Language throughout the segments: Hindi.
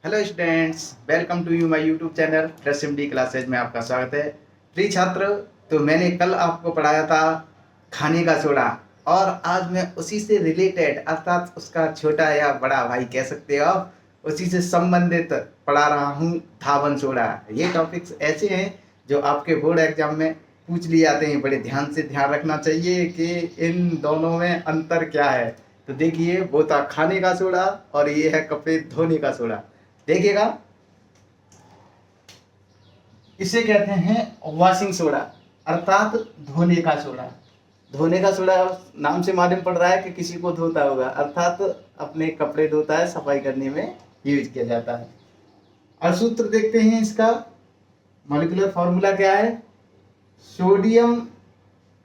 Hello students, welcome to you my YouTube channel fresh MD classes में आपका स्वागत है। प्रिय छात्र, तो मैंने कल आपको पढ़ाया था खाने का सोडा और आज मैं उसी से रिलेटेड अर्थात उसका छोटा या बड़ा भाई कह सकते हो आप, उसी से संबंधित पढ़ा रहा हूँ धावन सोडा। ये टॉपिक्स ऐसे हैं जो आपके बोर्ड एग्जाम में पूछ लिए जाते हैं। बड़े ध्यान से ध्यान रखना चाहिए कि इन दोनों में अंतर क्या है। तो देखिए, वो था खाने का सोडा और ये है कपड़े धोने का सोडा। देखिएगा, इसे कहते हैं वॉशिंग सोडा अर्थात धोने का सोडा। धोने का सोडा नाम से मालूम पड़ रहा है कि किसी को धोता होगा, अर्थात अपने कपड़े धोता है, सफाई करने में यूज किया जाता है। और सूत्र देखते हैं इसका। मॉलिक्यूलर फॉर्मूला क्या है? सोडियम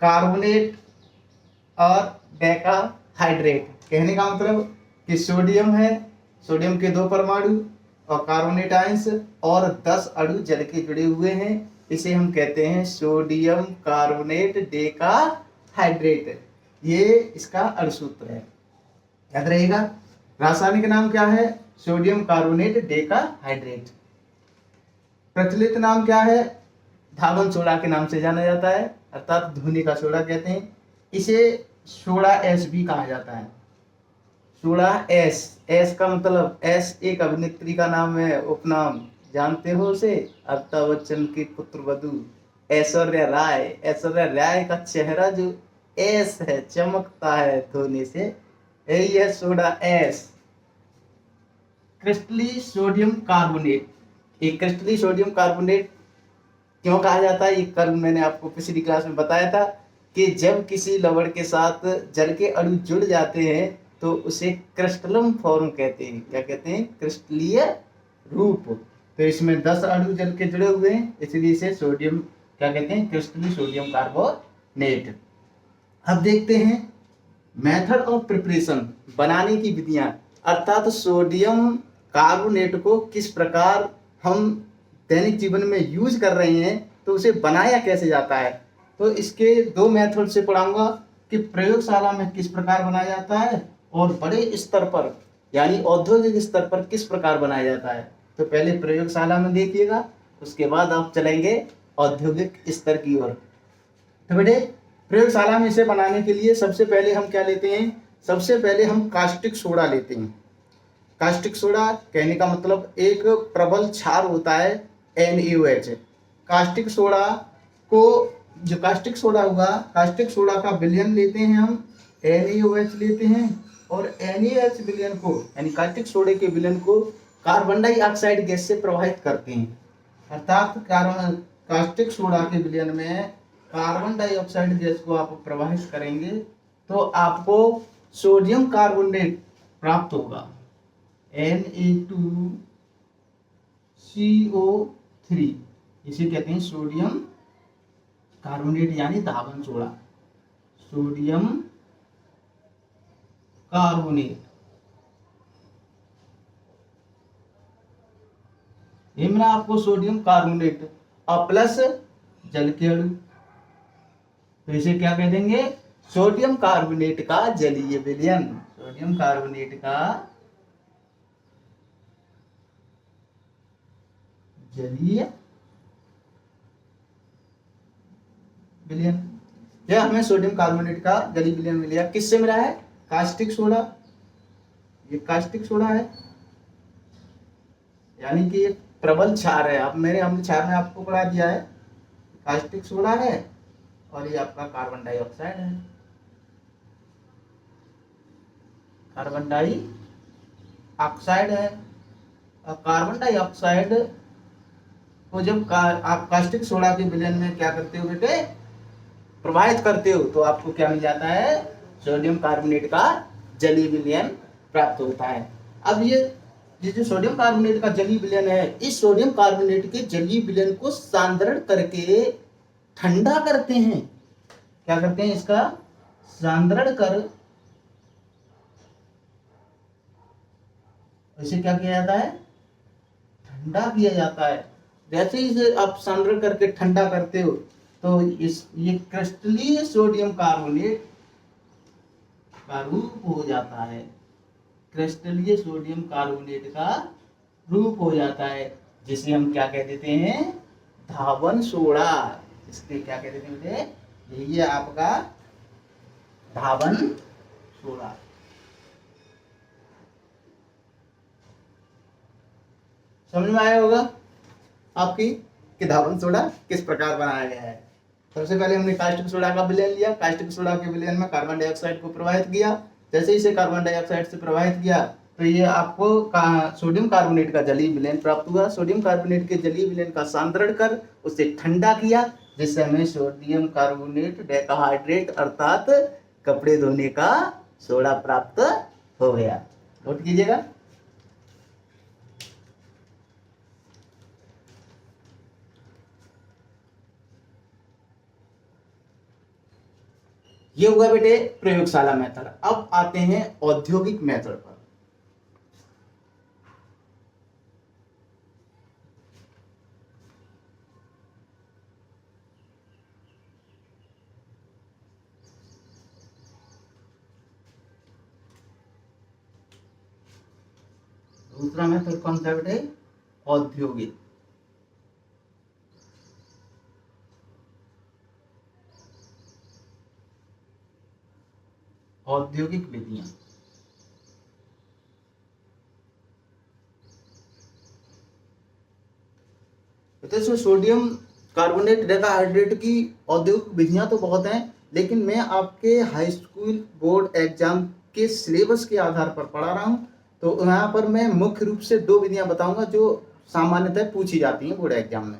कार्बोनेट और डेका हाइड्रेट। कहने का मतलब कि सोडियम है, सोडियम के 2 परमाणु और कार्बोनेट आयंस और 10 अणु जल के जुड़े हुए हैं। इसे हम कहते हैं सोडियम कार्बोनेट डेका हाइड्रेट। ये इसका अणुसूत्र है, याद रहेगा। रासायनिक नाम क्या है? Sodium carbonate Deka hydrate. प्रचलित नाम क्या है? धावन सोडा के नाम से जाना जाता है, अर्थात धोने का सोडा कहते हैं। इसे सोडा एस भी कहा जाता है। सोडा एस, एस का मतलब एस एक अभिनेत्री का नाम है, उपनाम जानते हो उसे? अमिताभ बच्चन की पुत्र वधू ऐश्वर्या राय। ऐश्वर्या राय का चेहरा जो एस है, चमकता है धोने से, यही है सोडा एस। क्रिस्टली सोडियम कार्बोनेट। ये क्रिस्टली सोडियम कार्बोनेट क्यों कहा जाता है? ये कल मैंने आपको पिछली क्लास में बताया था कि जब किसी लवण के साथ जल के अणु जुड़ जाते हैं तो उसे क्रिस्टलम फॉर्म कहते हैं। क्या कहते हैं? क्रिस्टलीय रूप। तो इसमें 10 अणु जल के जुड़े हुए हैं, इसलिए इसे सोडियम क्या कहते हैं? क्रिस्टली सोडियम कार्बोनेट। अब देखते हैं मेथड ऑफ प्रिपरेशन, बनाने की विधियां, अर्थात सोडियम कार्बोनेट को किस प्रकार हम दैनिक जीवन में यूज कर रहे हैं, तो उसे बनाया कैसे जाता है। तो इसके 2 मेथड से पढ़ाऊंगा कि प्रयोगशाला में किस प्रकार बनाया जाता है और बड़े स्तर पर यानी औद्योगिक स्तर पर किस प्रकार बनाया जाता है। तो पहले प्रयोगशाला में देखिएगा, उसके बाद आप चलेंगे औद्योगिक स्तर की ओर। तो बेटे, प्रयोगशाला में इसे बनाने के लिए सबसे पहले हम क्या लेते हैं? सबसे पहले हम कास्टिक सोडा लेते हैं। कास्टिक सोडा कहने का मतलब एक प्रबल क्षार होता है NaOH। कास्टिक सोडा को, जो कास्टिक सोडा होगा, कास्टिक सोडा का विलयन लेते हैं हम, NaOH लेते हैं और NaOH विलयन को यानी कास्टिक सोडे के विलयन को कार्बन डाइऑक्साइड गैस से प्रवाहित करते हैं। अर्थात कास्टिक सोडा के विलयन में कार्बन डाइऑक्साइड गैस को आप प्रवाहित करेंगे तो आपको सोडियम कार्बोनेट प्राप्त होगा, Na2CO3। इसे कहते हैं सोडियम कार्बोनेट यानी धावन सोडा। सोडियम कार्बोनेट, ये मिला आपको सोडियम कार्बोनेट और प्लस जल के अणु। तो इसे क्या कह देंगे? सोडियम कार्बोनेट का जलीय विलयन। सोडियम कार्बोनेट का जलीय विलयन। यह हमें सोडियम कार्बोनेट का जलीय विलयन मिल गया। किससे मिला है? Caustic soda. ये कास्टिक सोडा है, यानी कि एक प्रबल क्षार है। अब हमने क्षार में आपको पढ़ा दिया है, कास्टिक सोडा है और ये आपका कार्बन डाइऑक्साइड है। कार्बन डाइऑक्साइड है और कार्बन डाइऑक्साइड को जब आप कास्टिक सोडा के विलयन में क्या करते हो बेटे? प्रवाहित करते हो, तो आपको क्या मिल जाता है? सोडियम कार्बोनेट का जलीय विलयन प्राप्त होता है। अब ये जो सोडियम कार्बोनेट का जलीय विलयन है, इस सोडियम कार्बोनेट के जलीय विलयन को सांद्रण करके ठंडा करते हैं। क्या करते हैं? इसका सांद्रण कर इसे क्या किया जाता है? ठंडा किया जाता है। जैसे ही इसे आप सांद्रण करके ठंडा करते हो तो ये क्रिस्टलीय सोडियम कार्बोनेट का रूप हो जाता है। क्रिस्टलीय सोडियम कार्बोनेट का रूप हो जाता है, जिसे हम क्या कह देते हैं, धावन सोडा। इसके क्या कह देते हैं मुझे, यही है आपका धावन सोडा। समझ में आया होगा आपकी कि धावन सोडा किस प्रकार बनाया गया है। सबसे पहले हमने कास्टिक सोडा का विलयन लिया, कास्टिक सोडा के विलयन में कार्बन डाइऑक्साइड को प्रवाहित किया। जैसे इसे कार्बन डाइऑक्साइड से प्रवाहित किया तो ये आपको सोडियम कार्बोनेट का जलीय विलयन प्राप्त हुआ। सोडियम कार्बोनेट के जलीय विलयन का सांद्रण कर उसे ठंडा किया, जिससे हमें सोडियम कार्बोनेट डेकाहाइड्रेट अर्थात कपड़े धोने का सोडा प्राप्त हो गया। नोट कीजिएगा। ये हुआ बेटे प्रयोगशाला मेथड। अब आते हैं औद्योगिक मेथड पर। दूसरा मेथड कौन सा बेटे, औद्योगिक। औद्योगिक विधियां। तो सोडियम कार्बोनेट डेकाहाइड्रेट की औद्योगिक विधियां तो बहुत हैं, लेकिन मैं आपके हाई स्कूल बोर्ड एग्जाम के सिलेबस के आधार पर पढ़ा रहा हूं। तो यहाँ पर मैं मुख्य रूप से 2 विधियां बताऊंगा जो सामान्यतः पूछी जाती हैं बोर्ड एग्जाम में।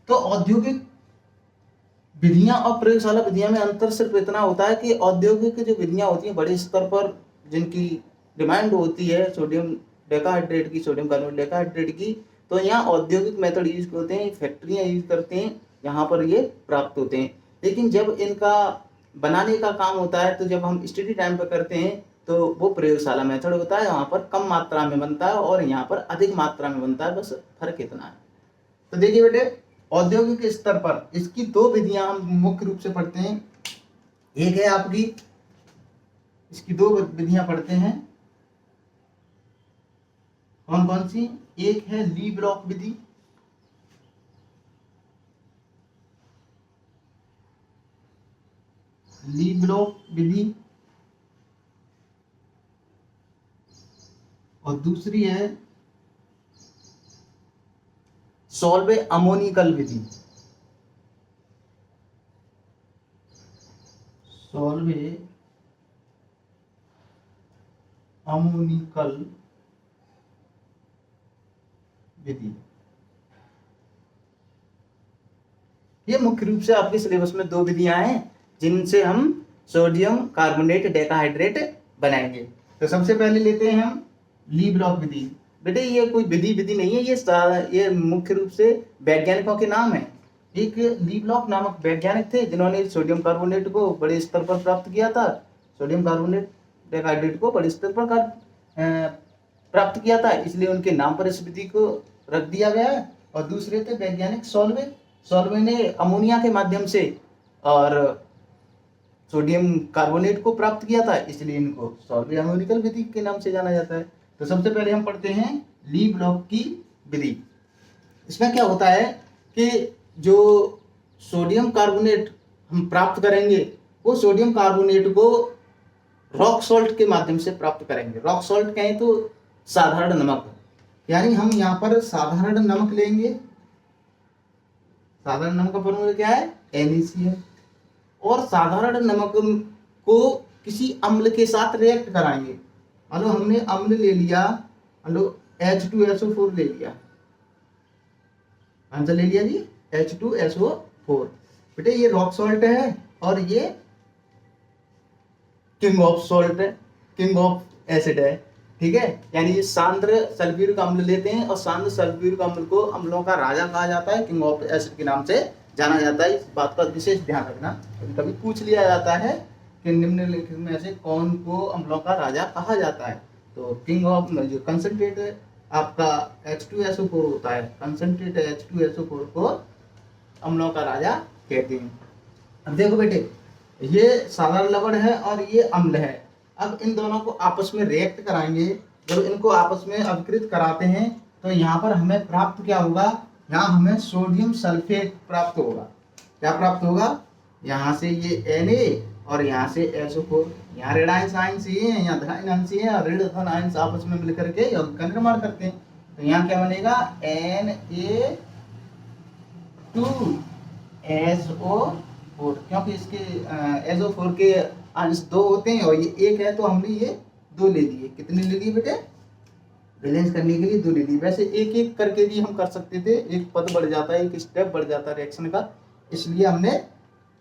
तो औद्योगिक विधियां और प्रयोगशाला विधियां में अंतर सिर्फ इतना होता है कि औद्योगिक जो विधियां होती हैं बड़े स्तर पर, जिनकी डिमांड होती है सोडियम डेकाहाइड्रेट की, सोडियम कार्बोनेट डेकाहाइड्रेट की, तो यहाँ औद्योगिक मेथड यूज होते हैं, फैक्ट्रियां यूज करते हैं, यहाँ पर ये प्राप्त होते हैं। लेकिन जब इनका बनाने का काम होता है, तो जब हम स्टडी टाइम पर करते हैं तो वो प्रयोगशाला मेथड होता है, वहाँ पर कम मात्रा में बनता है और यहाँ पर अधिक मात्रा में बनता है, बस फर्क इतना है। तो देखिए बेटे, औद्योगिक स्तर पर इसकी 2 विधियां हम मुख्य रूप से पढ़ते हैं। एक है आपकी, इसकी 2 विधियां पढ़ते हैं, कौन कौन सी, एक है ली ब्लॉक विधि, ली ब्लॉक विधि, और दूसरी है सॉल्वे अमोनिकल विधि। सॉल्वे अमोनिकल विधि। ये मुख्य रूप से आपके सिलेबस में 2 विधियां हैं जिनसे हम सोडियम कार्बोनेट डेकाहाइड्रेट बनाएंगे। तो सबसे पहले लेते हैं हम ली ब्लॉक विधि। बेटे ये कोई विधि नहीं है, ये मुख्य रूप से वैज्ञानिकों के नाम है। एक ली ब्लॉक नामक वैज्ञानिक थे जिन्होंने सोडियम कार्बोनेट को बड़े स्तर पर प्राप्त किया था, सोडियम कार्बोनेट डेकाहाइड्रेट को बड़े स्तर पर प्राप्त किया था, इसलिए उनके नाम पर इस विधि को रख दिया गया है। और दूसरे थे वैज्ञानिक सॉल्वे ने अमोनिया के माध्यम से और सोडियम कार्बोनेट को प्राप्त किया था, इसलिए इनको सॉल्वे अमोनिकल विधि के नाम से जाना जाता है। तो सबसे पहले हम पढ़ते हैं ली ब्लॉक की विधि। इसमें क्या होता है कि जो सोडियम कार्बोनेट हम प्राप्त करेंगे, वो सोडियम कार्बोनेट को रॉक सॉल्ट के माध्यम से प्राप्त करेंगे। रॉक सॉल्ट कहें तो साधारण नमक, यानी हम यहाँ पर साधारण नमक लेंगे। साधारण नमक का फॉर्मूला क्या है, NaCl। और साधारण नमक को किसी अम्ल के साथ रिएक्ट कराएंगे। हेलो, हमने अम्ल ले लिया, हेलो H2SO4 ले लिया, आंसर ले लिया जी H2SO4। बेटे ये रॉक सॉल्ट है और ये किंग ऑफ सॉल्ट है, किंग ऑफ एसिड है, ठीक है। यानी ये सांद्र सल्फ्यूरिक अम्ल लेते हैं और सांद्र सल्फ्यूरिक अम्ल को अम्लों का राजा कहा जाता है, किंग ऑफ एसिड के नाम से जाना जाता है। इस बात का विशेष ध्यान रखना, कभी कभी पूछ लिया जाता है कि निम्नलिखित में से कौन को अम्लों का राजा कहा जाता है। तो किंग ऑफ जो कंसंट्रेट आपका H2SO4 होता है, कंसंट्रेट H2SO4 को अम्लों का राजा कहते हैं। अब देखो बेटे, ये साधारण लवण है और ये अम्ल है। अब इन दोनों को आपस में रिएक्ट कराएंगे जब इनको आपस में अपकृत कराते हैं तो यहाँ पर हमें प्राप्त क्या होगा, यहाँ हमें सोडियम सल्फेट प्राप्त होगा। क्या प्राप्त होगा, यहाँ से ये Na और यहाँ से SO4, यहाँ ऋणांश आयंस ये है, यहाँ धनायन अंश ये है, और ऋण धन आयंस आपस में मिलकर के यौगिक का निर्माण करते हैं। तो यहाँ क्या बनेगा, Na2SO4, क्योंकि इसके SO4 के अंश 2 होते हैं और ये 1 है, तो हमने ये 2 ले लिए। कितने ले लिए बेटे, बैलेंस करने के लिए 2 ले लिए। वैसे एक एक करके भी हम कर सकते थे, एक पद बढ़ जाता है, एक स्टेप बढ़ जाता है रिएक्शन का, इसलिए हमने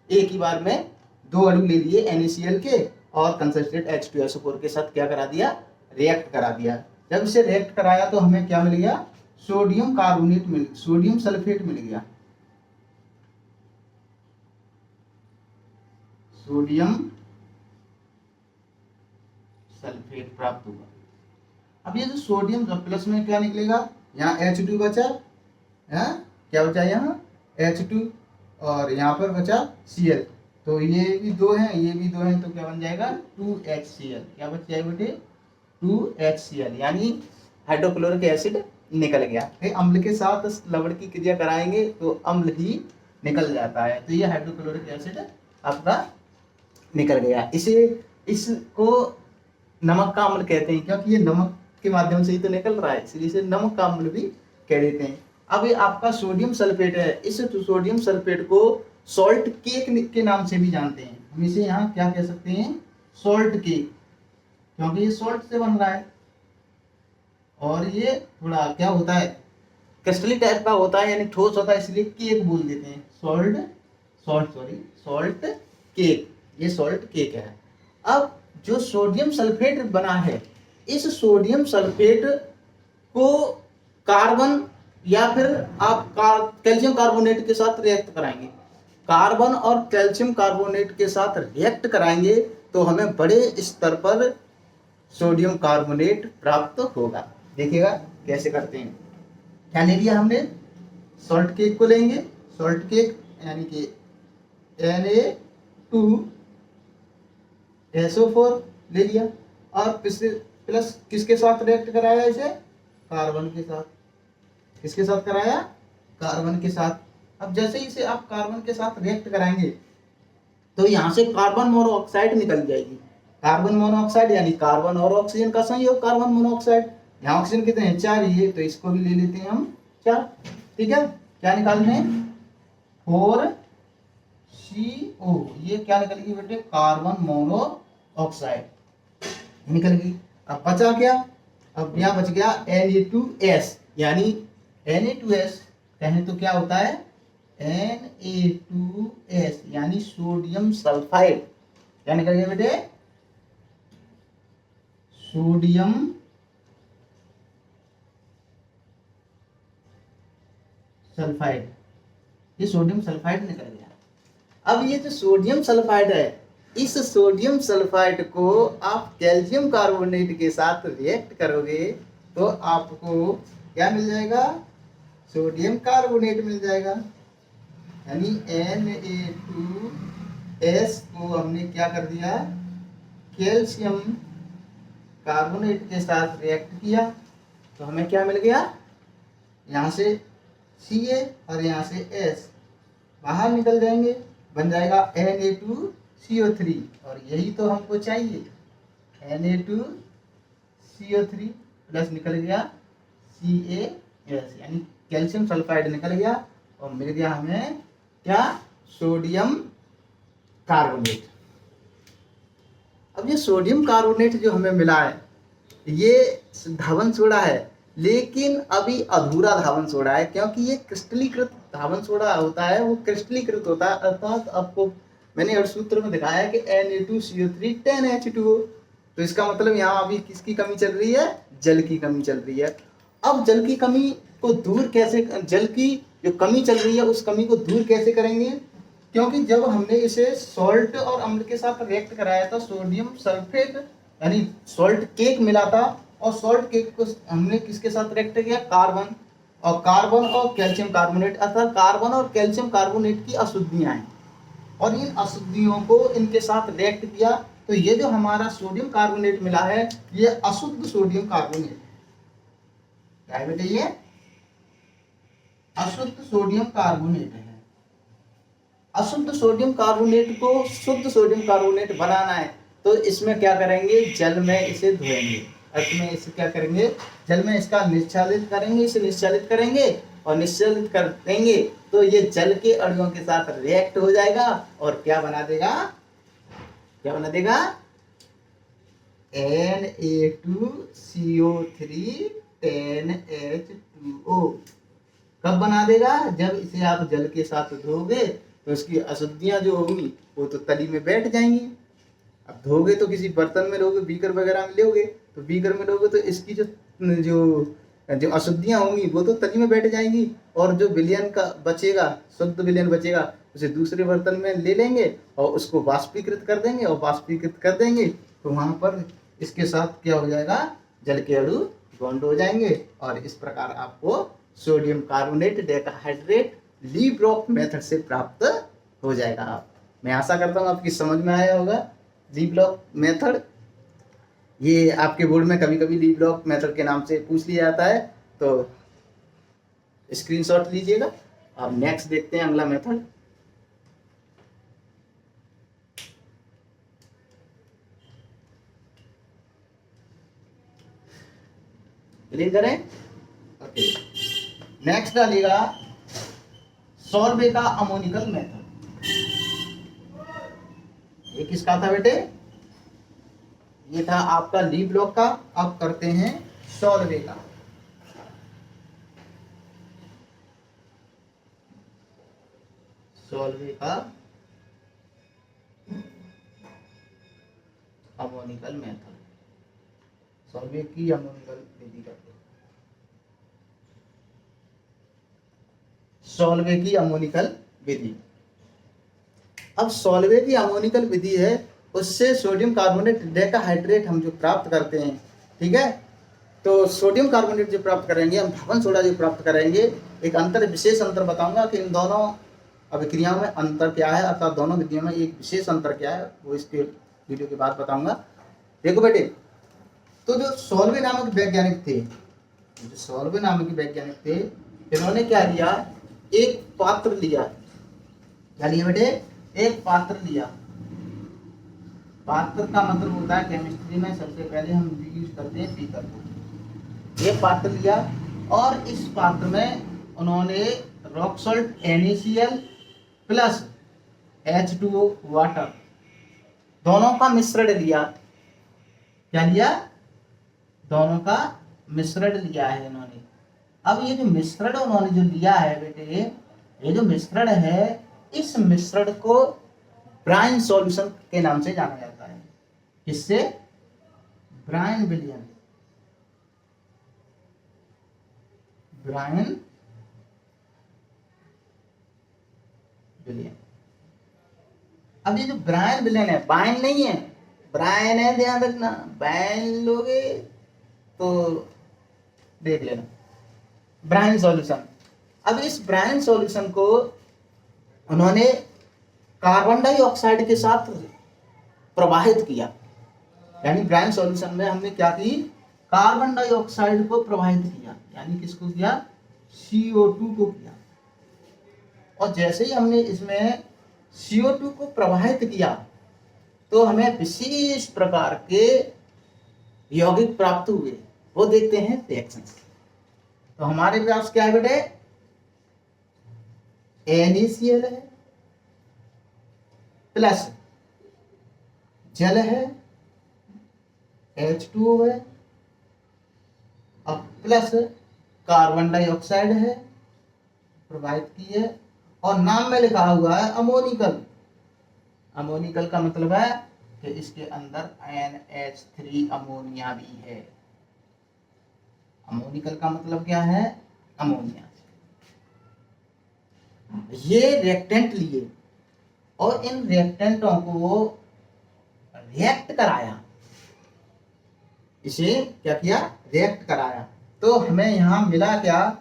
एक ही बार में 2 अणु ले लिए NaCl के और कंसंट्रेट H2SO4 के साथ क्या करा दिया, रिएक्ट करा दिया। जब इसे रिएक्ट कराया तो हमें क्या मिल गया, सोडियम कार्बोनेट सोडियम सल्फेट मिल गया, सोडियम सल्फेट प्राप्त हुआ। अब ये जो सोडियम प्लस में क्या निकलेगा, यहाँ H2 बचा, क्या बचा यहाँ H2, और यहाँ पर बचा Cl, तो ये भी 2 हैं, ये भी 2 हैं, तो क्या बन जाएगा 2HCl। क्या बच जाएगा बेटे, 2HCl, यानी हाइड्रोक्लोरिक एसिड निकल गया। फिर अम्ल के साथ लवण की क्रिया कराएंगे तो अम्ल ही निकल जाता है, तो ये हाइड्रोक्लोरिक एसिड आपका निकल गया। इसको नमक का अम्ल कहते हैं, क्योंकि ये नमक के माध्यम से ही तो निकल रहा है, इसलिए इसे नमक का अम्ल भी कह देते हैं। अब ये आपका सोडियम सल्फेट है, इस सोडियम सल्फेट को सॉल्ट केक के नाम से भी जानते हैं। हम इसे यहाँ क्या कह सकते हैं, सॉल्ट केक, क्योंकि ये सॉल्ट से बन रहा है और ये थोड़ा क्या होता है, क्रिस्टली टाइप का होता है, यानी ठोस होता है, इसलिए केक बोल देते हैं, सॉल्ट केक, ये सॉल्ट केक है। अब जो सोडियम सल्फेट बना है, इस सोडियम सल्फेट को कार्बन या फिर आप कैल्शियम कार्बोनेट के साथ रिएक्ट कराएंगे, कार्बन और कैल्शियम कार्बोनेट के साथ रिएक्ट कराएंगे तो हमें बड़े स्तर पर सोडियम कार्बोनेट प्राप्त होगा। देखिएगा कैसे करते हैं। क्या ले लिया हमने, सॉल्ट केक को लेंगे, सॉल्ट केक यानी कि Na2SO4 ले लिया, और प्लस किसके साथ रिएक्ट कराया, इसे कार्बन के साथ। किसके साथ कराया, कार्बन के साथ। अब जैसे इसे आप कार्बन के साथ रिएक्ट कराएंगे तो यहाँ से कार्बन मोनोऑक्साइड निकल जाएगी। कार्बन मोनोऑक्साइड यानी कार्बन और ऑक्सीजन का संयोग कार्बन मोनोऑक्साइड। यहाँ ऑक्सीजन कितने हैं, 4 ही है, तो इसको भी ले लेते हैं हम 4। ठीक है, क्या निकालते हैं, 4CO, ये क्या निकलेगी बेटे, कार्बन मोनोऑक्साइड निकल गई। अब बचा क्या, अब यहाँ बच गया Na2S, यानी Na2S कहें तो क्या होता है, Na2S यानी सोडियम सल्फाइड। क्या निकल गया बेटे, सोडियम सल्फाइड, ये सोडियम सल्फाइड निकल गया। अब ये जो सोडियम सल्फाइड है, इस सोडियम सल्फाइड को आप कैल्शियम कार्बोनेट के साथ रिएक्ट करोगे तो आपको क्या मिल जाएगा, सोडियम कार्बोनेट मिल जाएगा। यानी Na2S को हमने क्या कर दिया, कैल्शियम कार्बोनेट के साथ रिएक्ट किया तो हमें क्या मिल गया, यहाँ से Ca और यहाँ से S बाहर निकल जाएंगे, बन जाएगा Na2CO3, और यही तो हमको चाहिए, Na2CO3 प्लस निकल गया CaS, यानी कैल्शियम सल्फाइड निकल गया और मिल गया हमें क्या, सोडियम कार्बोनेट। अब ये सोडियम कार्बोनेट जो हमें मिला है ये धावन सोडा है, लेकिन अभी अधूरा धावन सोडा है, क्योंकि ये क्रिस्टलीकृत धावन सोडा होता है, वो क्रिस्टलीकृत होता है, अर्थात आपको मैंने और सूत्र में दिखाया है कि Na2CO3 10H2O, तो इसका मतलब यहाँ अभी किसकी कमी चल रही है, जल की कमी चल रही है। अब जल की कमी को दूर कैसे, जल की जो कमी चल रही है उस कमी को दूर कैसे करेंगे, क्योंकि जब हमने इसे सॉल्ट और अम्ल के साथ रिएक्ट कराया था, सोडियम सल्फेट यानी सॉल्ट केक मिला था, और सॉल्ट केक को हमने किसके साथ रिएक्ट किया, कार्बन, और कार्बन और कैल्शियम कार्बोनेट, अर्थात कार्बन और कैल्शियम कार्बोनेट की अशुद्धियां हैं, और इन अशुद्धियों को इनके साथ रिएक्ट किया तो ये जो हमारा सोडियम कार्बोनेट मिला है ये अशुद्ध सोडियम कार्बोनेट क्या है बेटे, ये अशुद्ध सोडियम कार्बोनेट है। अशुद्ध सोडियम कार्बोनेट को शुद्ध सोडियम कार्बोनेट बनाना है तो इसमें क्या करेंगे, जल में इसे धोएंगे। अर्थ में इसे क्या करेंगे, जल में इसका निश्चालित करेंगे, इसे निश्चालित करेंगे और निश्चालित कर देंगे तो ये जल के अणुओं के साथ रिएक्ट हो जाएगा और क्या बना देगा, क्या बना देगा, Na2CO3 10H2O। कब बना देगा, जब इसे आप जल के साथ धोगे तो इसकी अशुद्धियां जो होंगी वो तो तली में बैठ जाएंगी। अब धोगे तो किसी बर्तन में लोगे, बीकर वगैरह में लोगे, तो बीकर में लोगे तो इसकी जो जो जो अशुद्धियां होंगी वो तो तली में बैठ जाएंगी और जो विलयन का बचेगा, शुद्ध विलयन बचेगा, उसे दूसरे बर्तन में ले लेंगे और उसको वाष्पीकृत कर देंगे और वाष्पीकृत कर देंगे तो वहां पर इसके साथ क्या हो जाएगा, जल के अणु बॉन्ड हो जाएंगे और इस प्रकार आपको सोडियम कार्बोनेट डेकाहाइड्रेट ली ब्लॉक मेथड से प्राप्त हो जाएगा। मैं आशा करता हूँ आपकी समझ में आया होगा ली ब्लॉक मेथड। ये आपके बोर्ड में कभी कभी ली ब्लॉक मेथड के नाम से पूछ लिया जाता है तो स्क्रीनशॉट लीजिएगा। अब नेक्स्ट देखते हैं अगला मेथड। क्लियर करें, ओके। नेक्स्ट डालिएगा सॉल्वे का अमोनिकल मेथड। ये किसका था बेटे, ये था आपका ली ब्लॉक का। अब करते हैं सॉल्वे का। सॉल्वे का अमोनिकल मेथड, सॉल्वे की अमोनिकल विधि करते हैं। सॉल्वे की अमोनिकल विधि। अब सॉल्वे की अमोनिकल विधि है, उससे सोडियम कार्बोनेट डेकाहाइड्रेट हम जो प्राप्त करते हैं, ठीक है। तो सोडियम कार्बोनेट जो प्राप्त करेंगे, हम भवन सोडा जो प्राप्त करेंगे, एक अंतर, विशेष अंतर बताऊंगा कि इन दोनों अभिक्रियाओं में अंतर क्या है, अर्थात दोनों विधियों में एक विशेष अंतर क्या है, वो इसके वीडियो के बाद बताऊंगा। देखो बेटे, तो जो सॉल्वे नामक वैज्ञानिक थे, जो सॉल्वे नामक वैज्ञानिक थे, इन्होंने क्या लिया, एक पात्र लिया। क्या लिया बेटे, एक पात्र लिया। पात्र का मतलब होता है केमिस्ट्री में सबसे पहले हम यूज करते हैं बीकर को। ये पात्र लिया और इस पात्र में उन्होंने rock salt NaCl plus H2O water दोनों का मिश्रण लिया। क्या लिया, दोनों का मिश्रण लिया है इन्होंने। अब ये जो मिश्रण उन्होंने जो लिया है बेटे, ये जो मिश्रण है, इस मिश्रण को ब्राइन सॉल्यूशन के नाम से जाना जाता है। किससे, ब्राइन विलयन, ब्राइन विलयन। अब ये जो ब्राइन विलयन है, बाइन नहीं है, ब्राइन है, ध्यान रखना। बाइन लोगे तो देख लेना, ब्राइन सॉल्यूशन। अब इस ब्राइन सॉल्यूशन को उन्होंने कार्बन डाइऑक्साइड के साथ प्रवाहित किया। यानी ब्राइन सॉल्यूशन में हमने क्या की, कार्बन डाइऑक्साइड को प्रवाहित किया। यानी किसको किया, CO2 को किया। और जैसे ही हमने इसमें CO2 को प्रवाहित किया तो हमें विशेष प्रकार के यौगिक प्राप्त हुए। वो देखते हैं रिएक्शन। तो हमारे पास क्या है बेटे, NaCl है प्लस जल है, H2O है, अब प्लस कार्बन डाइऑक्साइड है, प्रवाहित की है, और नाम में लिखा हुआ है अमोनिकल। अमोनिकल का मतलब है कि इसके अंदर NH3 अमोनिया भी है। अमोनिकल का मतलब क्या है, अमोनिया। ये रिएक्टेंट लिए और इन रिएक्टेंटों को रिएक्ट कराया। इसे क्या किया, रिएक्ट कराया। तो हमें यहाँ मिला क्या,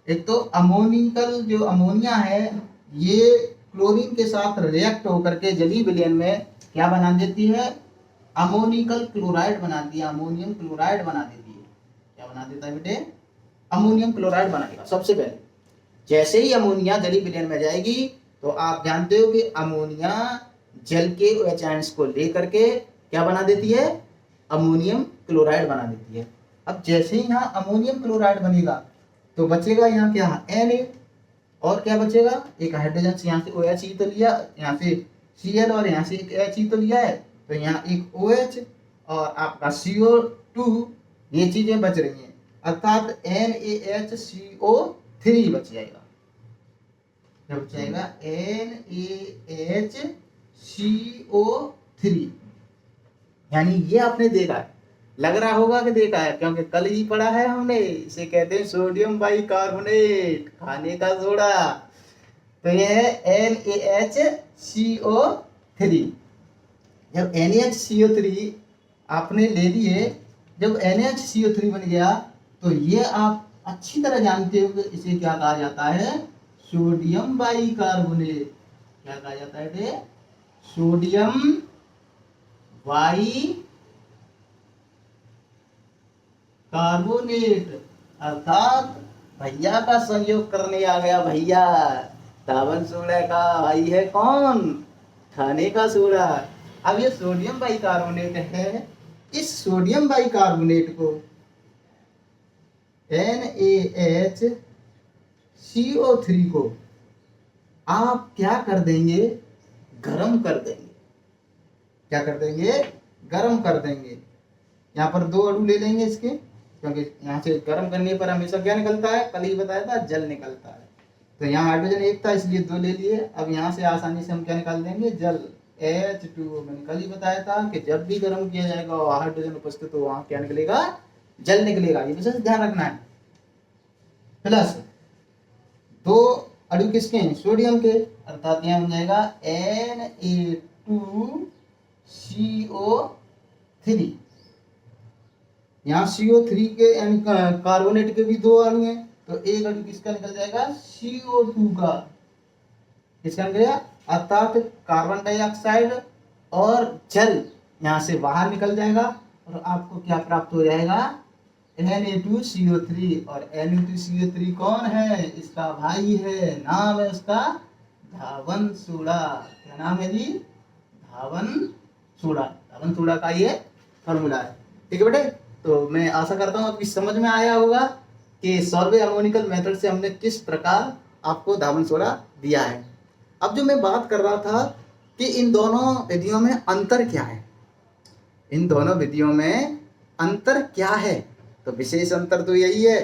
एक तो अमोनिकल जो अमोनिया है, ये क्लोरीन के साथ रिएक्ट होकर के जलीय विलयन में क्या बना देती है, अमोनिकल क्लोराइड बनाती है, अमोनियम क्लोराइड बना देती है। क्या बना देता है बेटे? अमोनियम क्लोराइड बनाएगा। सबसे पहले जैसे ही अमोनिया जली विलयन में जाएगी तो आप जानते हो कि अमोनिया जल के OH आयंस को लेकर के क्या बना देती है? अमोनियम क्लोराइड बना देती है। अब जैसे ही यहाँ अमोनियम क्लोराइड बनेगा तो बचेगा यहाँ क्या? Na। और क्या बचेगा? एक हाइड्रोजन से यहाँ से OH ही तो लिया, यहाँ से Cl और यहाँ से एक H ही तो लिया है, तो यहाँ एक OH और आपका CO2, ये चीजें बच रही हैं, अर्थात NaHCO3 बच जाएगा। क्या बच जाएगा? NaHCO3। यानी ये आपने देखा है, लग रहा होगा कि देखा है क्योंकि कल ही पढ़ा है हमने। इसे कहते हैं सोडियम बाइकार्बोनेट, खाने का सोडा। तो ये है NaHCO3। जब NaHCO3 आपने ले लिए, जब NaHCO3 बन गया तो ये आप अच्छी तरह जानते हो कि इसे क्या कहा जाता है? Sodium bicarbonate. क्या कहा जाता है? Sodium bicarbonate. अर्थात भैया का सहयोग करने आ गया भैया। धावन सोडा का भाई है कौन? खाने का सोडा। अब ये सोडियम बाइकार्बोनेट है, इस सोडियम बाइकार्बोनेट को NaHCO3 को आप क्या कर देंगे? गरम कर देंगे। क्या कर देंगे? गरम कर देंगे। यहाँ पर 2 अणु ले लेंगे इसके, क्योंकि यहाँ से गर्म करने पर हमेशा क्या निकलता है? कल ही बताया था, जल निकलता है। तो यहाँ हाइड्रोजन 1 था इसलिए 2 ले लिए। अब यहाँ से आसानी से हम क्या निकाल देंगे? जल, H2O। मैंने कल ही बताया था कि जब भी गर्म किया जाएगा और हाइड्रोजन उपस्थित हो, वहां क्या निकलेगा? जल निकलेगा। ये विशेष ध्यान रखना है। प्लस 2 अणु किसके हैं? सोडियम के, अर्थात यहाँ बन जाएगा Na2CO3। यहाँ CO3 के यानी कार्बोनेट के भी 2 अणु हैं, तो एक अणु किसका निकल जाएगा? CO2 का। किसका निकलेगा? अर्थात कार्बन डाइऑक्साइड और जल यहाँ से बाहर निकल जाएगा और आपको क्या प्राप्त हो जाएगा? Na2CO3। और Na2CO3 कौन है? इसका भाई है, नाम है उसका धावन सोडा। क्या नाम है जी? धावन सोडा। धावन सोडा का ये फॉर्मूला है। ठीक है बेटे, तो मैं आशा करता हूँ आपकी समझ में आया होगा कि सॉल्वे हार्मोनिकल मेथड से हमने किस प्रकार आपको धावन सोडा दिया है। अब जो मैं बात कर रहा था कि इन दोनों विधियों में अंतर क्या है, इन दोनों विधियों में अंतर क्या है, तो विशेष अंतर तो यही है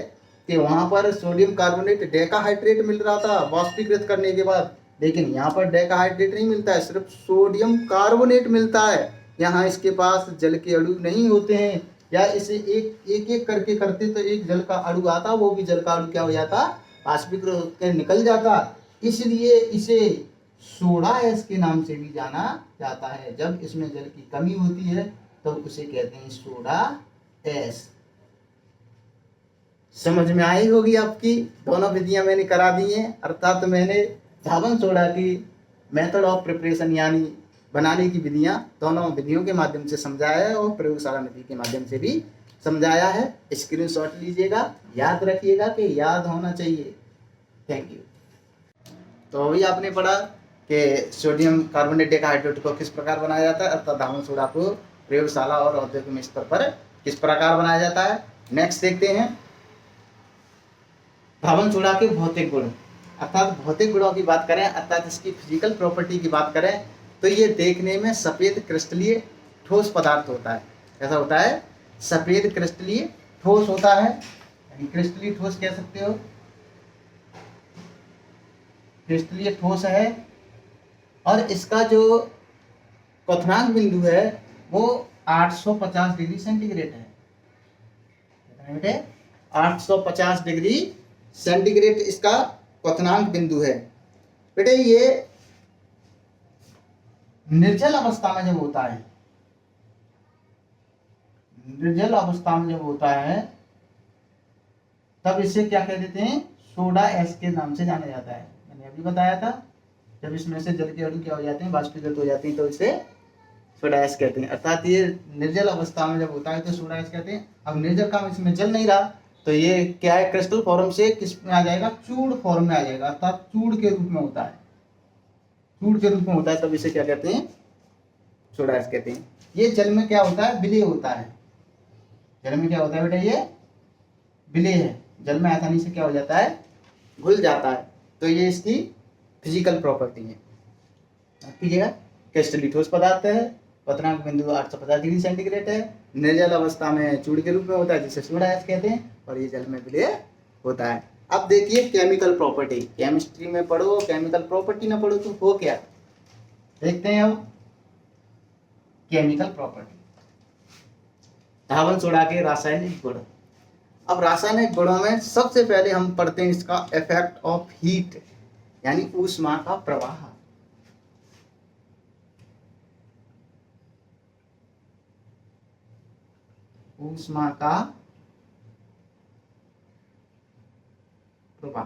कि वहां पर सोडियम कार्बोनेट डेकाहाइड्रेट मिल रहा था वाष्पीकृत करने के बाद, लेकिन यहाँ पर डेकाहाइड्रेट नहीं मिलता है, सिर्फ सोडियम कार्बोनेट मिलता है। यहाँ इसके पास जल के अणु नहीं होते हैं, या इसे एक करके करते तो एक जल का अणु आता, वो भी जल का अणु क्या हो जाता? वाष्पीकृत होकर निकल जाता। इसलिए इसे सोडा एस के नाम से भी जाना जाता है। जब इसमें जल की कमी होती है तो उसे कहते हैं सोडा एस। समझ में आई होगी आपकी। दोनों विधियां मैंने करा दी हैं, अर्थात मैंने धावन सोडा की मेथड ऑफ प्रिपरेशन यानी बनाने की विधियां दोनों विधियों के माध्यम से समझाया है और प्रयोगशाला विधि के माध्यम से भी समझाया है। स्क्रीनशॉट लीजिएगा, याद रखिएगा कि याद होना चाहिए। Thank you. तो अभी आपने पढ़ा कि सोडियम कार्बोनेट डेकाहाइड्रेट को किस प्रकार बनाया जाता है, अर्थात धावन सोडा को प्रयोगशाला और औद्योगिक स्तर पर किस प्रकार बनाया जाता है। नेक्स्ट देखते हैं धावन सोडा के भौतिक गुण, अर्थात भौतिक गुणों की बात करें, अर्थात इसकी फिजिकल प्रॉपर्टी की बात करें तो ये देखने में सफेद क्रिस्टलीय ठोस पदार्थ होता है। कैसा होता है? सफेद क्रिस्टलीय ठोस होता है, यानी क्रिस्टलीय ठोस कह सकते हो, क्रिस्टलीय ठोस है। और इसका जो क्वथनांक बिंदु है वो 850 डिग्री सेंटीग्रेड है। 850 डिग्री सेंटीग्रेड इसका क्वथनांक बिंदु है। बेटे ये निर्जल अवस्था में जब होता है, निर्जल अवस्था में जब होता है तब इसे क्या कह देते हैं? सोडा एस के नाम से जाना जाता है। मैंने अभी बताया था, जब इसमें से जल के अणु क्या हो जाते हैं? वाष्पीकृत हो जाते हैं, तो इसे सोडा ऐश कहते हैं। अर्थात ये निर्जल अवस्था में जब होता है तो सोडा ऐश कहते हैं। अब निर्जल का इसमें जल नहीं रहा तो ये क्या है, क्रिस्टल फॉर्म से किस में आ जाएगा, चूड़ फॉर्म में आ जाएगा, अर्थात चूड़ के रूप में होता है, चूड़ के रूप में होता है, तब इसे क्या कहते हैं, सोडा ऐश कहते हैं। ये जल में क्या होता है, विलय होता है। जल में क्या होता है बेटा, ये विलय है, जल में आसानी से क्या हो जाता है, घुल जाता है। तो ये इसकी फिजिकल प्रॉपर्टी है। कीजिएगा, क्रिस्टलीय ठोस पदार्थ है, क्वथनांक बिंदु 850 डिग्री सेंटीग्रेड है, निर्जल अवस्था में चूड़ के रूप में होता है जिसे सोडा ऐश कहते हैं, और ये जल में विलय होता है। अब देखिए केमिकल प्रॉपर्टी, केमिस्ट्री में पढ़ो, केमिकल प्रॉपर्टी ना पढ़ो तो हो क्या, देखते हैं अब केमिकल प्रॉपर्टी। धावन सोडा के रासायनिक गुण। अब रासायनिक गुणों में सबसे पहले हम पढ़ते हैं इसका इफेक्ट ऑफ हीट, यानी ऊष्मा का प्रवाह। ऊष्मा का प्रवाह,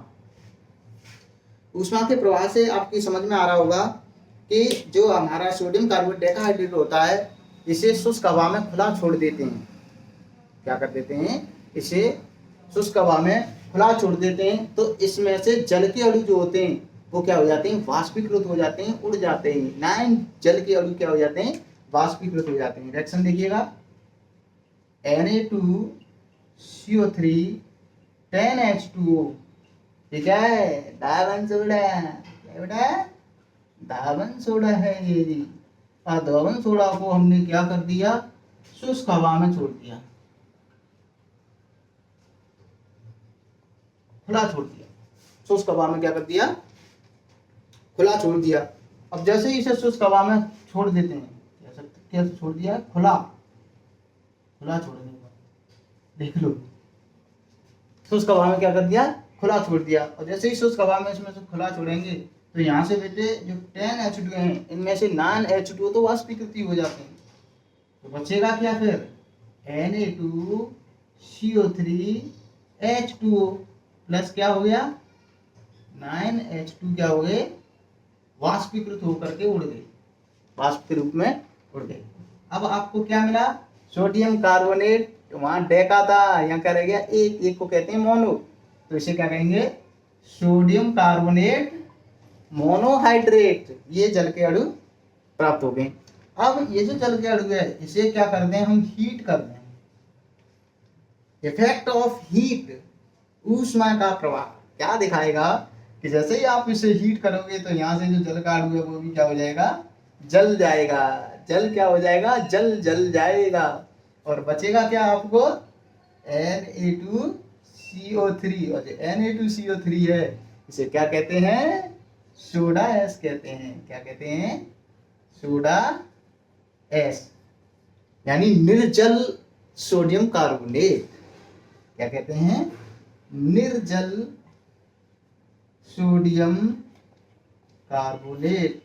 ऊष्मा के प्रवाह से आपकी समझ में आ रहा होगा कि जो हमारा सोडियम कार्बोनेट डेकाहाइड्रेट होता है, इसे शुष्क हवा में खुला छोड़ देते हैं। क्या कर देते हैं, इसे शुष्क हवा में खुला छोड़ देते हैं, तो इसमें से जल के अणु जो होते हैं वो क्या हो जाते हैं, वाष्पीकृत हो जाते हैं, उड़ जाते हैं। 9 जल के अणु क्या हो जाते हैं, वाष्पीकृत हो जाते हैं। रिएक्शन देखिएगा, Na2CO3 10H2O, ठीक है, धावन सोडा, क्या बेटा, धावन सोडा है ये जी। और धावन सोडा को हमने क्या कर दिया, शुष्क हवा में छोड़ दिया, खुला छोड़ दिया, शुष्क हवा में क्या कर दिया, खुला छोड़ दिया। अब जैसे ही इसे शुष्क हवा में छोड़ देते हैं, कैसे छोड़ दिया, खुला, खुला छोड़ने का, देख लो, शुष्क हवा में क्या कर दिया, खुला छोड़ दिया। और जैसे ही शुष्क हवा में इसमें से खुला छोड़ेंगे तो यहाँ से बेटे जो 10H2 हैं, इनमें से 9H2O तो वाष्पीकृत हो जाते हैं, तो बचेगा क्या फिर, Na2CO3H2O प्लस क्या हो गया, 9H2 क्या हो गए, वाष्पीकृत होकर के उड़ गए, वाष्प के रूप में उड़ गए। अब आपको क्या मिला, सोडियम कार्बोनेट, वहां डेका था, यहाँ क्या रह गया, एक को कहते हैं मोनो, तो इसे क्या कहेंगे, सोडियम कार्बोनेट मोनोहाइड्रेट। ये जल के अणु प्राप्त हो गए। अब ये जो जल के अणु है इसे क्या कर दें, हम हीट कर दें। इफेक्ट ऑफ हीट, ऊष्मा का प्रवाह क्या दिखाएगा कि जैसे ही आप इसे हीट करोगे तो यहाँ से जो जल का अणु है वो भी क्या हो जाएगा, जल जाएगा। जल क्या हो जाएगा, जल जाएगा, और बचेगा क्या आपको, Na2CO3, और जो Na2CO3 है इसे क्या कहते हैं, सोडा ऐश कहते हैं। क्या कहते हैं, सोडा ऐश, यानी निर्जल सोडियम कार्बोनेट। क्या कहते हैं, निर्जल सोडियम कार्बोनेट,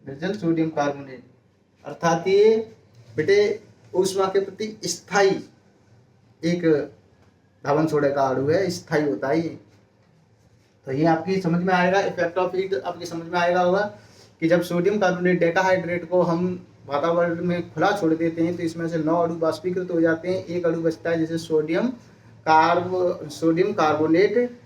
निर्जल सोडियम कार्बोनेट, अर्थात ये बेटे ऊष्मा के प्रति स्थायी एक धावन सोडा का अणु है, स्थायी होता है ये। तो ये आपकी समझ में आएगा, इफेक्ट ऑफ हीट आपकी समझ में आएगा होगा कि जब सोडियम कार्बोनेट डेकाहाइड्रेट को हम वातावरण में खुला छोड़ देते हैं तो इसमें से 9 अणु वाष्पीकृत हो जाते हैं, एक अणु बचता है जिसे सोडियम कार्बोनेट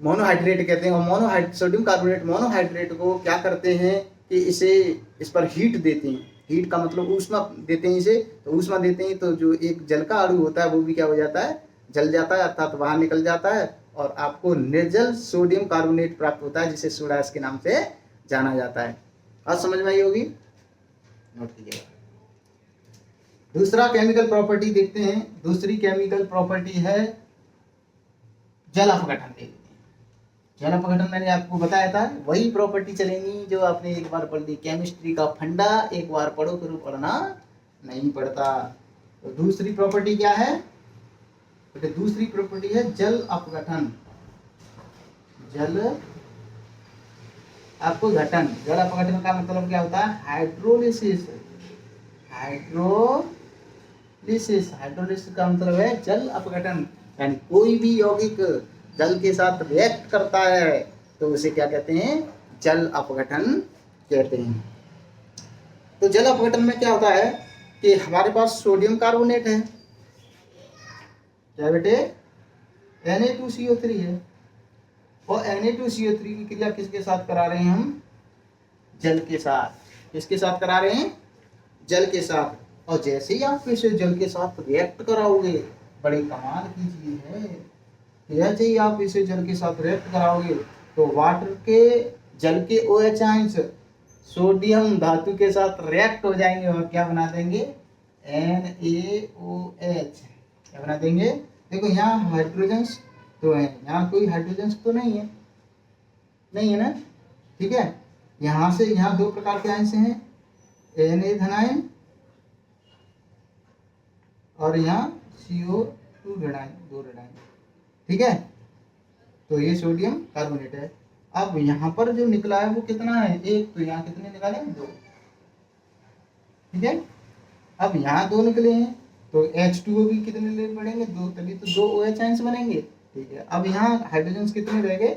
मोनोहाइड्रेट कहते हैं। और सोडियम कार्बोनेट मोनोहाइड्रेट को क्या करते हैं कि इस पर हीट देते हैं। हीट का मतलब ऊष्मा देते हैं इसे, तो ऊष्मा देते हैं तो जो एक जल का अणु होता है वो भी क्या हो जाता है, जल जाता है, अर्थात बाहर निकल जाता है, और आपको निर्जल सोडियम कार्बोनेट प्राप्त होता है जिसे सोडा ऐश के नाम से जाना जाता है। आज समझ में आई होगी, नोट कीजिएगा। दूसरा केमिकल प्रॉपर्टी देखते हैं। दूसरी केमिकल प्रॉपर्टी है जल अपघटन। देखते हैं, जल अपघटन मैंने आपको बताया था, वही प्रॉपर्टी चलेंगी जो आपने एक बार पढ़ ली। केमिस्ट्री का फंडा एक बार पढ़ो फिर पढ़ना नहीं पड़ता। तो दूसरी प्रॉपर्टी क्या है, तो दूसरी प्रॉपर्टी है जल अपघटन। जल अपघटन, जल अपघटन का मतलब क्या होता है, हाइड्रोलिसिस। हाइड्रोलिसिस का मतलब है जल अपघटन, यानी कोई भी यौगिक जल के साथ रिएक्ट करता है तो उसे क्या कहते हैं, जल अपघटन कहते हैं। तो जल अपघटन में क्या होता है कि हमारे पास सोडियम कार्बोनेट है, क्या बेटे, Na2CO3 है, और Na2CO3 की क्रिया किसके साथ करा रहे हैं हम, जल के साथ। किसके साथ करा रहे हैं, जल के साथ। और जैसे ही आप इसे जल के साथ रिएक्ट कराओगे, बड़ी कमाल की चीज है, जैसे ही आप इसे जल के साथ रिएक्ट कराओगे तो वाटर के, जल के OH आयंस सोडियम धातु के साथ रिएक्ट हो जाएंगे और क्या बना देंगे, NaOH। क्या बना देंगे, देखो यहाँ हाइड्रोजन्स तो है, यहाँ कोई हाइड्रोजन्स तो नहीं है, नहीं है ना, ठीक है। यहाँ से यहाँ दो प्रकार के आयंस हैं, Na धनायन और यहाँ CO2 ऋणायन, दो ऋणायन, ठीक है। तो ये सोडियम कार्बोनेट है। अब यहाँ पर जो निकला है वो कितना है, एक, तो यहाँ कितने निकाले, दो, ठीक है। अब यहाँ दो निकले हैं तो H2O भी कितने ले पड़ेंगे, दो, तभी तो दो OH आयंस बनेंगे, ठीक है। अब यहाँ हाइड्रोजन कितने रह गए,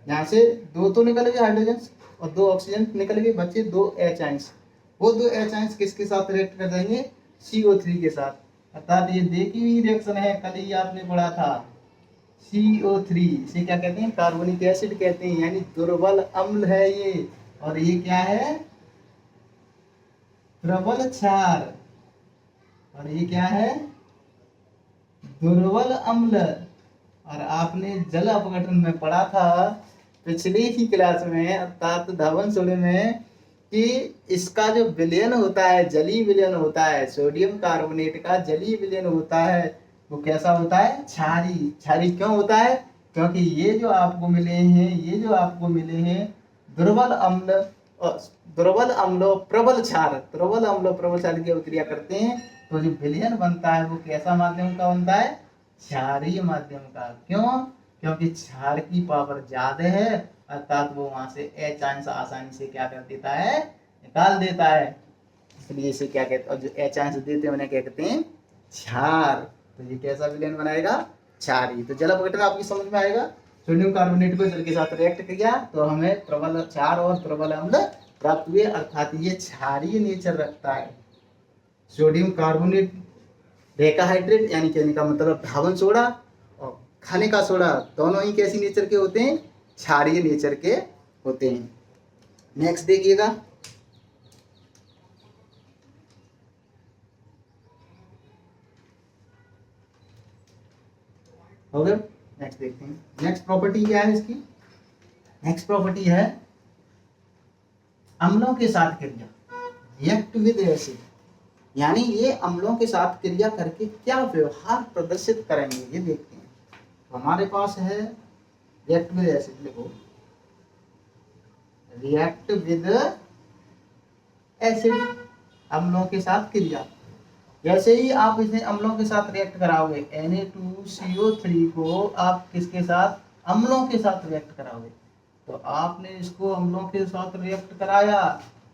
यहाँ से दो तो निकल गए हाइड्रोजन और दो ऑक्सीजन निकल गए, बचे दो H आयंस। वो दो H आयंस किसके साथ रिएक्ट कर देंगे, CO3 के साथ। अर्थात ये देखी हुई रिएक्शन है, कल ही आपने पढ़ा था। CO3 इसे क्या कहते हैं, कार्बोनिक एसिड कहते हैं, यानी दुर्बल अम्ल है ये। और ये क्या है, प्रबल क्षार। और ये क्या है, दुर्बल अम्ल। और आपने जल अपघटन में पढ़ा था पिछली ही क्लास में, अर्थात धावन सोडे में, कि इसका जो विलयन होता है, जलीय विलयन होता है, सोडियम कार्बोनेट का जलीय विलयन होता है, वो कैसा होता है, क्षारीय। क्षारीय क्यों होता है, क्योंकि ये जो आपको मिले हैं, ये जो आपको मिले हैं दुर्बल अम्ल, दुर्बल अम्ल प्रबल क्षार, दुर्बल अम्ल प्रबल क्षार की अभिक्रिया करते हैं, तो जो विलयन बनता है वो कैसा माध्यम का बनता है, क्षारीय माध्यम का। क्यों, क्योंकि क्षार की पावर ज्यादा है, अर्थात वो वहां से H आयंस आसानी से क्या कर देता है, निकाल देता है, इसलिए इसे क्या कहते हैं, और जो H आयंस देते हैं उन्हें क्या कहते हैं, क्षार। तो ये कैसा विलयन बनाएगा, क्षारीय। तो जल अपघटन आपकी समझ में आएगा, सोडियम कार्बोनेट को जल के साथ रिएक्ट किया तो हमें प्रबल क्षार और प्रबल अम्ल प्राप्त हुए, अर्थात ये क्षारीय नेचर रखता है। सोडियम कार्बोनेट डेकाहाइड्रेट यानी कहने का मतलब धावन सोडा और खाने का सोडा दोनों ही कैसी नेचर के होते हैं, क्षारीय नेचर के होते हैं। नेक्स्ट देखिएगा, हो गया। नेक्स्ट देखते हैं, नेक्स्ट प्रॉपर्टी क्या है इसकी, नेक्स्ट प्रॉपर्टी है अम्लों के साथ क्रिया, रिएक्ट विद एसिड, यानी ये अम्लों के साथ क्रिया करके क्या व्यवहार प्रदर्शित करेंगे ये देखते हैं। तो हमारे पास है रिएक्ट विद एसिड, लिखो रिएक्ट विद एसिड, अम्लों के साथ क्रिया। जैसे ही आप इसे अम्लों के साथ रिएक्ट कराओगे, Na2CO3 को आप किसके साथ, अम्लों के साथ रिएक्ट कराओगे, तो आपने इसको अम्लों के साथ रिएक्ट कराया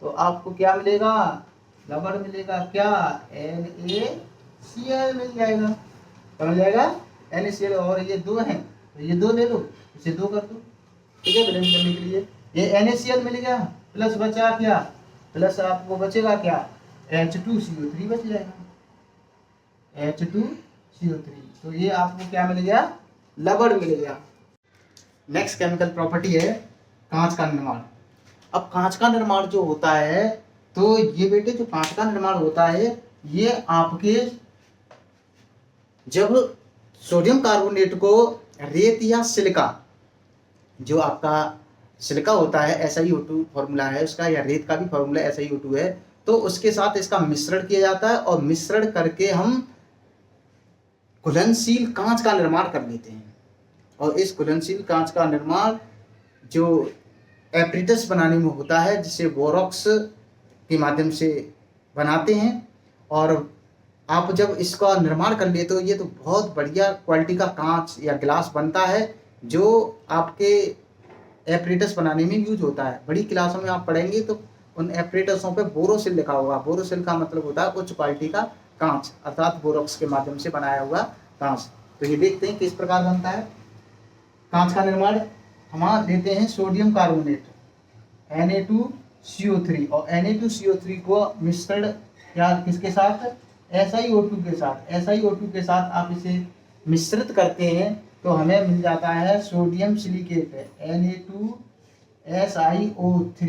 तो आपको क्या मिलेगा, लवण मिलेगा, क्या, NaCl मिल जाएगा, समझ जाएगा, NaCl। और ये दो हैं तो ये दो ले लो, इसे दो कर दो, ठीक है, ब्लेंड करने के लिए। ये NaCl मिल गया, प्लस बचा क्या, प्लस आपको बचेगा क्या, H2CO3 बच जाएगा, H2CO3। तो ये आपको क्या मिल गया, लवण मिल गया। नेक्स्ट केमिकल प्रॉपर्टी है कांच का निर्माण। अब कांच का निर्माण जो होता है, तो ये बेटे जो कांच का निर्माण होता है, ये आपके जब सोडियम कार्बोनेट को रेत या सिलिका, जो आपका सिलिका होता है SiO2 फॉर्मूला है उसका, या रेत का भी फॉर्मूला SiO2 है, तो उसके साथ इसका मिश्रण किया जाता है और मिश्रण करके हम घुलनशील कांच का निर्माण कर लेते हैं। और इस घुलनशील कांच का निर्माण जो एपरेटस बनाने में होता है, जिसे बोरॉक्स के माध्यम से बनाते हैं, और आप जब इसका निर्माण कर लेते हो ये तो बहुत बढ़िया क्वालिटी का कांच या ग्लास बनता है, जो आपके एपरेटस बनाने में यूज होता है। बड़ी क्लासों में आप पढ़ेंगे तो उन एपरेटसों पे बोरोसिल लिखा होगा। बोरोसिल का मतलब होता है उच्च क्वालिटी का कांच, अर्थात बोरॉक्स के माध्यम से बनाया हुआ कांच। तो ये देखते हैं किस प्रकार बनता है कांच का निर्माण। हम लेते हैं सोडियम कार्बोनेट Na2 CO3 और Na2CO3 को मिश्रण या किसके साथ, SiO2 के साथ, SiO2 के साथ आप इसे मिश्रित करते हैं तो हमें मिल जाता है सोडियम सिलिकेट, Na2SiO3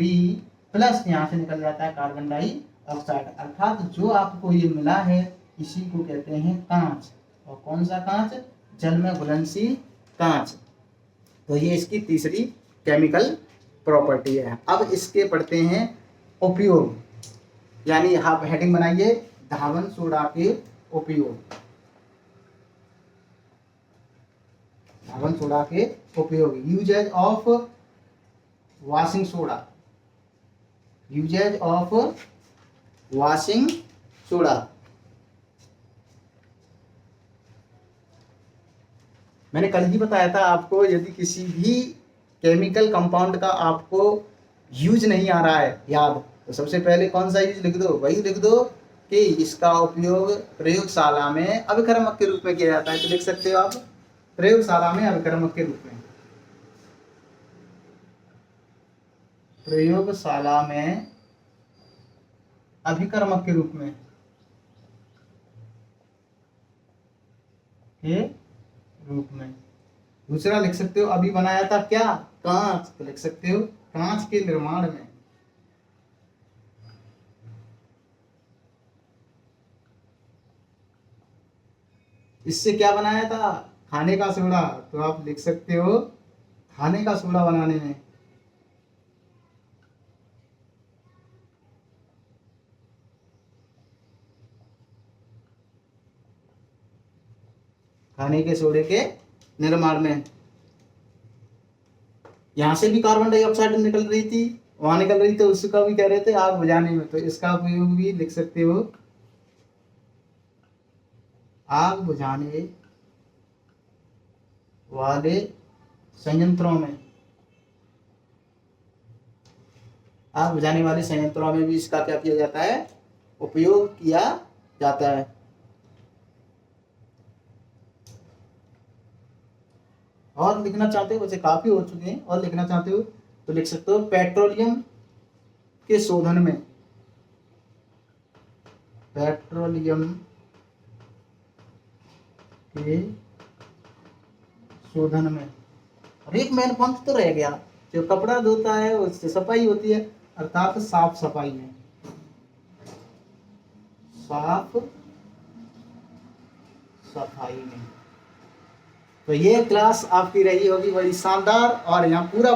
प्लस यहाँ से निकल जाता है कार्बन डाइऑक्साइड। अर्थात जो आपको ये मिला है इसी को कहते हैं कांच। और कौन सा कांच, जल में घुलनशील कांच। तो ये इसकी तीसरी केमिकल प्रॉपर्टी है। अब इसके पढ़ते हैं उपयोग, यानी आप हेडिंग बनाइए धावन सोडा के उपयोग। धावन सोडा के उपयोग, uses of washing soda, uses of washing soda. मैंने कल ही बताया था आपको, यदि किसी भी केमिकल कंपाउंड का आपको यूज नहीं आ रहा है याद, तो सबसे पहले कौन सा यूज लिख दो, वही लिख दो कि इसका उपयोग प्रयोगशाला में अभिकर्मक के रूप में किया जाता है। तो लिख सकते हो आप प्रयोगशाला में अभिकर्मक के रूप में, प्रयोगशाला में अभिकर्मक के रूप में दूसरा लिख सकते हो, अभी बनाया था क्या, कांच, तो लिख सकते हो कांच के निर्माण में। इससे क्या बनाया था, खाने का सोडा, तो आप लिख सकते हो खाने का सोडा बनाने में। खाने के सोडे के निर्माण में। यहां से भी कार्बन डाइऑक्साइड निकल रही थी, वहां निकल रही थी, उसका भी कह रहे थे आग बुझाने में, तो इसका उपयोग भी लिख सकते हो आग बुझाने वाले संयंत्रों में। आग बुझाने वाले संयंत्रों में भी इसका क्या किया जाता है, उपयोग किया जाता है। और लिखना चाहते हो, वैसे काफी हो चुके हैं, और लिखना चाहते हो तो लिख सकते हो पेट्रोलियम के शोधन में, पेट्रोलियम के शोधन में। और एक मेन पॉइंट तो रह गया, जो कपड़ा धोता है उससे सफाई होती है, अर्थात साफ सफाई में, साफ सफाई में। तो ये क्लास आपकी रही होगी बड़ी शानदार, और यहाँ पूरा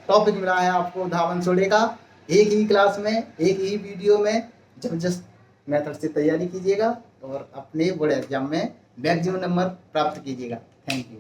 टॉपिक मिला है आपको धावन सोडे का, एक ही क्लास में, एक ही वीडियो में जबरदस्त मेथड से तैयारी कीजिएगा और अपने बोर्ड एग्जाम में मैक्सिमम नंबर प्राप्त कीजिएगा। Thank you.